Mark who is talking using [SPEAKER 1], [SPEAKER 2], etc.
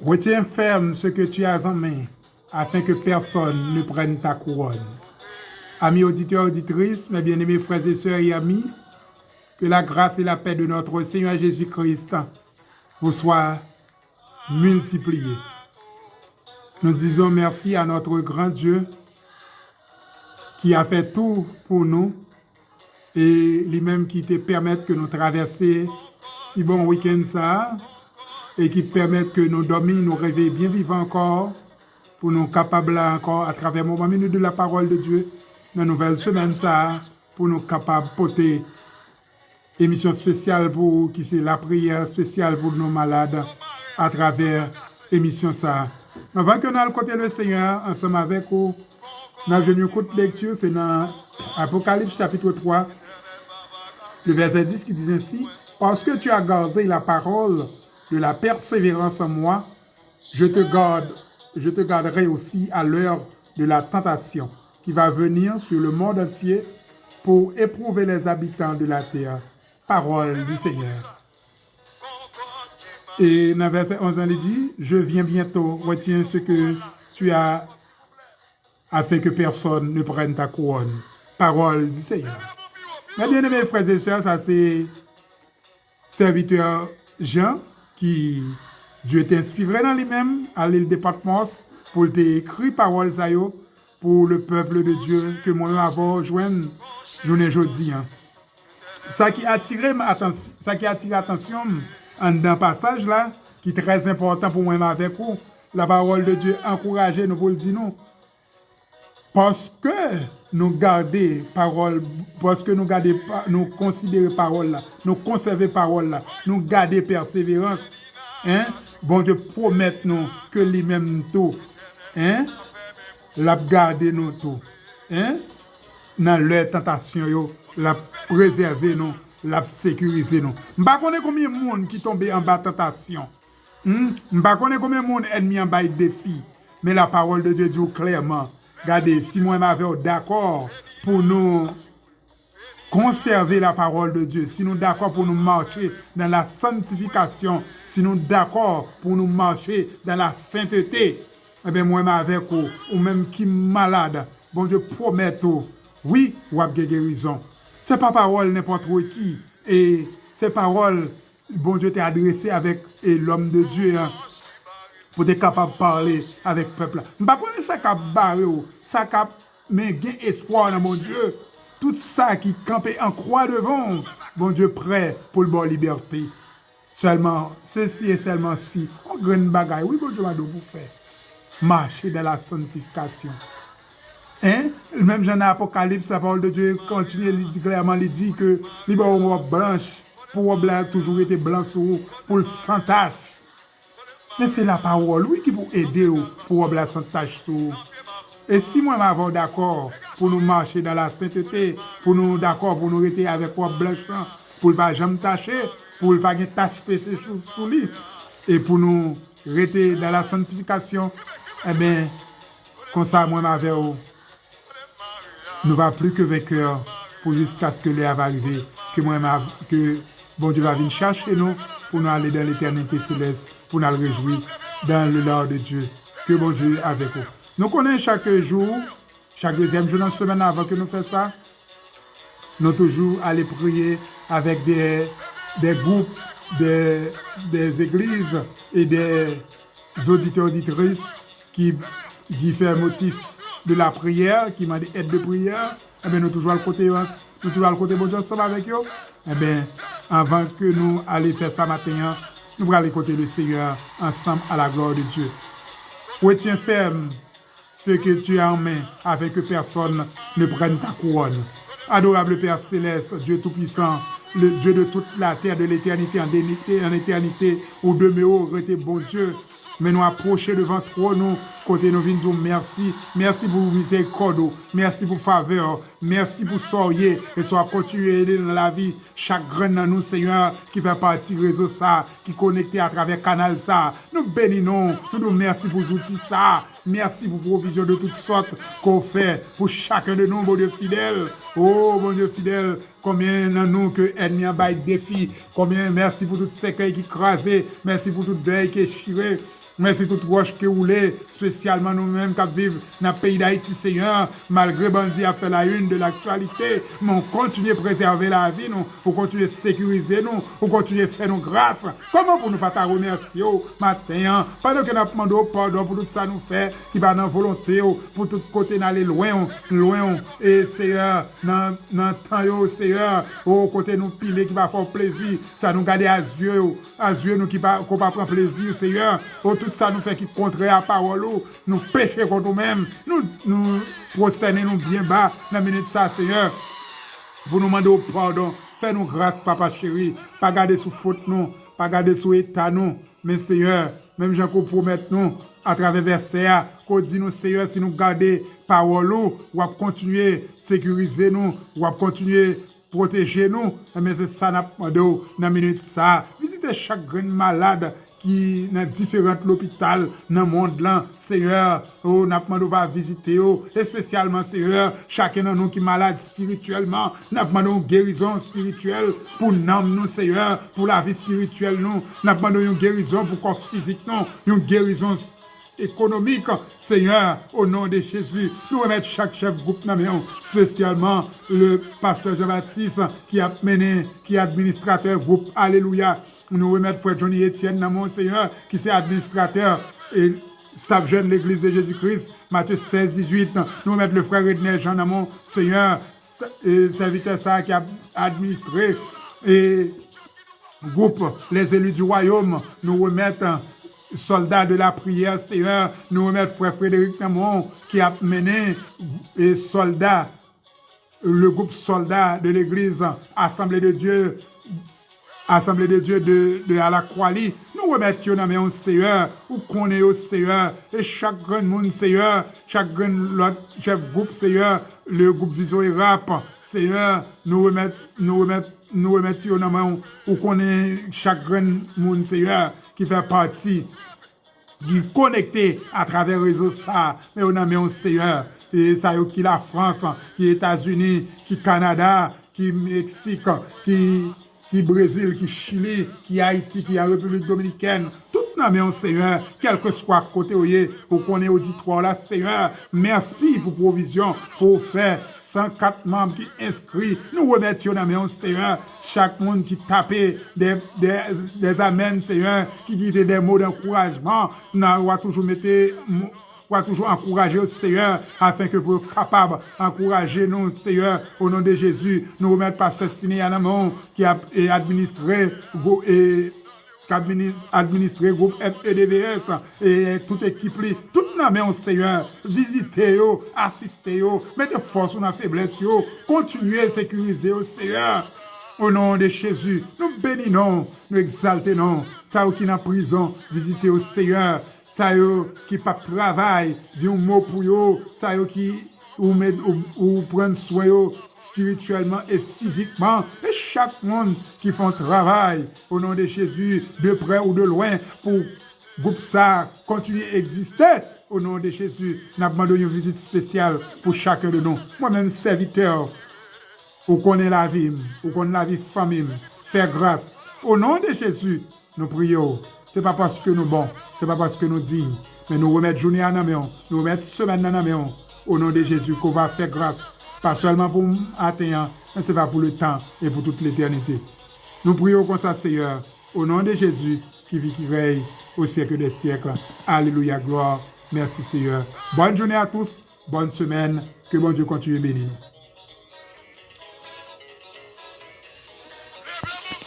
[SPEAKER 1] Retiens ferme ce que tu as en main, afin que personne ne prenne ta couronne. Amis auditeurs, auditrices, mes bien-aimés frères et sœurs et amis, que la grâce et la paix de notre Seigneur Jésus-Christ vous soient multipliées. Nous disons merci à notre grand Dieu qui a fait tout pour nous et lui-même qui te permet que nous traversions si bon week-end ça et qui permet que nous dormions, nous réveillons bien vivants encore pour nous capables encore à travers moment minute de la parole de Dieu dans la nouvelle semaine ça pour nous capables de porter émission spéciale pour qui c'est la prière spéciale pour nos malades à travers émission ça. Avant que nous allons côté le Seigneur ensemble avec vous, nous avons une courte lecture, c'est dans Apocalypse chapitre 3, le verset 10 qui dit ainsi: parce que tu as gardé la parole de la persévérance en moi, je te garderai aussi à l'heure de la tentation qui va venir sur le monde entier pour éprouver les habitants de la terre. Parole du Seigneur. Et dans verset 11, il dit: je viens bientôt, retiens ce que tu as afin que personne ne prenne ta couronne. Parole du Seigneur. Mes bien-aimés frères et sœurs, ça c'est serviteur Jean qui Dieu t'a inspiré dans lui-même à l'île de Patmos pour t'écrire parole ça yo pour le peuple de Dieu que moi avons joindre journée aujourd'hui. Ça qui attire l'attention dans passage là qui est très important pour moi avec vous, la parole de Dieu encourager nous pour le dire nous. Parce que nous gardons parole, parce que nous considérons parole là, nous conservons parole là, nous gardons persévérance, bon Dieu promet nous que lui-même tout, l'a garder nous tout, dans leur tentation yo, l'a préserver nous, l'a sécuriser nous. M'pa connait combien de monde qui tombe en bas tentation, m'pa connait combien de monde ennemi en bas défi, mais la parole de Dieu dit clairement. Regardez, si moi m'avais d'accord pour nous conserver la parole de Dieu, si nous d'accord pour nous marcher dans la sanctification, si nous d'accord pour nous marcher dans la sainteté, eh bien moi avec vous, ou même qui malade, bon Dieu promet tout, oui, ou a guérison. C'est pas parole n'importe qui, et ces paroles, bon Dieu t'a adressé avec l'homme de Dieu, pour être capable de parler avec le peuple. Je ne sais pas ça qui a barré, ça qui a gain espoir dans mon Dieu. Tout ça qui campait en croix devant, bon Dieu prêt pour le bon liberté. Seulement, ceci et seulement si, on grande bagaille, oui, bon Dieu va vous faire. Marcher dans la sanctification. Même dans l'Apocalypse, la parole de Dieu continue clairement, il dit que les robe blanche, pour blanc toujours été blanc pour le sans tache. Mais c'est la parole, oui, qui peut aider pour la sainte tâche. Et si moi, m'avons d'accord pour nous marcher dans la sainteté, pour nous d'accord pour nous rester avec robe blanche, pour ne pas jamais tâcher, pour ne pas avoir tâche péché sous lui, et pour nous rester dans la sanctification, eh bien, comme ça, moi, m'avons, nous va plus que vainqueur pour jusqu'à ce que l'heure va arriver, que bon Dieu va venir chercher nous pour nous aller dans l'éternité céleste, pour nous réjouir dans le lard de Dieu. Que bon Dieu est avec nous. Nous connaissons chaque jour, chaque deuxième jour dans la semaine avant que nous fassions ça, nous toujours aller prier avec des groupes, des églises et des auditeurs auditrices qui font motif de la prière, qui m'a dit aide de prière. Eh bien, nous toujours à côté, bon Dieu ensemble avec eux. Eh bien, avant que nous allions faire ça matin, nous allons écouter le Seigneur ensemble à la gloire de Dieu. Retiens ferme ce que tu as en main, afin que personne ne prenne ta couronne. Adorable Père Céleste, Dieu Tout-Puissant, le Dieu de toute la terre, de l'éternité en éternité, où demeure tes bon Dieu, mais nous approcher devant toi, nous, côté nous venons dire merci, merci pour miséricorde, merci pour faveur, merci pour soyez, et soit continuer dans la vie, chaque grain dans nous, Seigneur, qui fait partie du réseau ça, qui est connecté à travers canal ça, nous bénissons, nous merci pour outils ça, merci pour provision de toutes sortes qu'on fait pour chacun de nous, bon Dieu fidèle, oh bon Dieu fidèle, combien dans nous que ennemi a bail défi, combien merci pour tout cercueil qui crasé, merci pour tout deuil qui est chiré. Merci toute roche qui roulait, spécialement nous-mêmes qui vivons dans le pays d'Haïti, Seigneur, malgré bandit a fait la une de l'actualité, mais on continue à préserver la vie, nous, on continue à sécuriser nous, on continue à faire nos grâces. Comment pour nous pas te remercier matin, pendant que nous demandons pardon pour tout ça nous fait, qui va dans la volonté, pour tout côté d'aller loin, et Seigneur, dans le temps, Seigneur, au côté nous piler qui va faire plaisir, ça nous garder à yeux nous qui va prendre plaisir, Seigneur, tout ça nous fait qui contraire à parole, nous pécher contre nous-mêmes, nous prosterner nous bien bas dans la minute ça, Seigneur, pour nous demander pardon, fais-nous grâce, Papa chéri, pas garder sous faute nous, pas garder sous état nous, mais Seigneur, même Jean qu'on promet nous, à travers verset, qu'on dit nous, Seigneur, si nous gardons parole, ou va continuer à sécuriser nous, ou va continuer protéger nous, mais c'est ça n'a pas dans la minute ça, visitez chaque grain malade qui dans différents hôpitaux dans le monde là, Seigneur, on a demandé va visiter, et spécialement, Seigneur, chacun de nous qui est malade spirituellement, on a demandé une guérison spirituelle pour nous, Seigneur, pour la vie spirituelle, nous, on a demandé une guérison pour le corps physique, nous, une guérison économique, Seigneur, au nom de Jésus, nous remettons chaque chef groupe, spécialement le pasteur Jean-Baptiste qui a mené, qui est administrateur groupe, alléluia. Nous remettons frère Johnny Etienne dans mon Seigneur, qui est administrateur et staff jeune de l'Église de Jésus-Christ, Matthieu 16, 18. Nous remettons le frère Edner Jean dans mon Seigneur, et serviteur ça qui a administré, et groupe les élus du royaume. Nous remettons soldats de la prière, Seigneur. Nous remettons frère Frédéric Namon qui a mené et soldats, le groupe soldat de l'Église, Assemblée de Dieu de à la Croix-Li, nous remettons dans mon Seigneur, où qu'on est au Seigneur, et chaque grand monde Seigneur, chaque grand chef groupe Seigneur, le groupe Vision et Rap, Seigneur, nous remettons dans mon, où qu'on est chaque grand monde Seigneur, qui fait partie, qui est connecté à travers le réseau ça, mais on a mis un Seigneur, et ça qui la France, qui États-Unis, qui Canada, qui Mexique, qui Brésil, qui Chili, qui Haïti, qui la République Dominicaine, tout n'a mis un Seigneur, quel que soit côté où qu'on est auditoire là, Seigneur, merci pour provision, pour faire 104 membres qui inscrits, nous remettons dans mes Seigneur, chaque monde qui tapait des amens, Seigneur, qui dit des mots d'encouragement, nous va toujours mettre va toujours encourager au Seigneur afin que vous soyez capable d'encourager nous, Seigneur, au nom de Jésus. Nous remettons Pasteur Siné Yanamon qui a administré le groupe FEDVS et toute équipe, toute la main au Seigneur. Visitez, assistez, mettez force sur la faiblesse, continuez à sécuriser au Seigneur. Au nom de Jésus, nous bénissons, nous exaltons, ça qui est en prison, visitez au Seigneur. Ça qui pas travail, dit un mot pour eux, ça qui ou prendre soin spirituellement et physiquement, et chaque monde qui font travail au nom de Jésus, de près ou de loin, pour groupe ça continuer à exister. Au nom de Jésus, nous avons demandé une visite spéciale pour chacun de nous. Moi-même, serviteur, où connaît la vie, où connaît la vie famille, faire grâce. Au nom de Jésus, nous prions. Ce n'est pas parce que nous bons, ce n'est pas parce que nous dignes, mais nous remettons journée à la main, nous remettons semaine à la main, au nom de Jésus, qu'on va faire grâce, pas seulement pour atteindre, mais c'est pas pour le temps et pour toute l'éternité. Nous prions comme ça, Seigneur, au nom de Jésus, qui vit, qui règne au siècle des siècles. Alléluia, gloire. Merci, Seigneur. Bonne journée à tous, bonne semaine, que bon Dieu continue à bénir nous.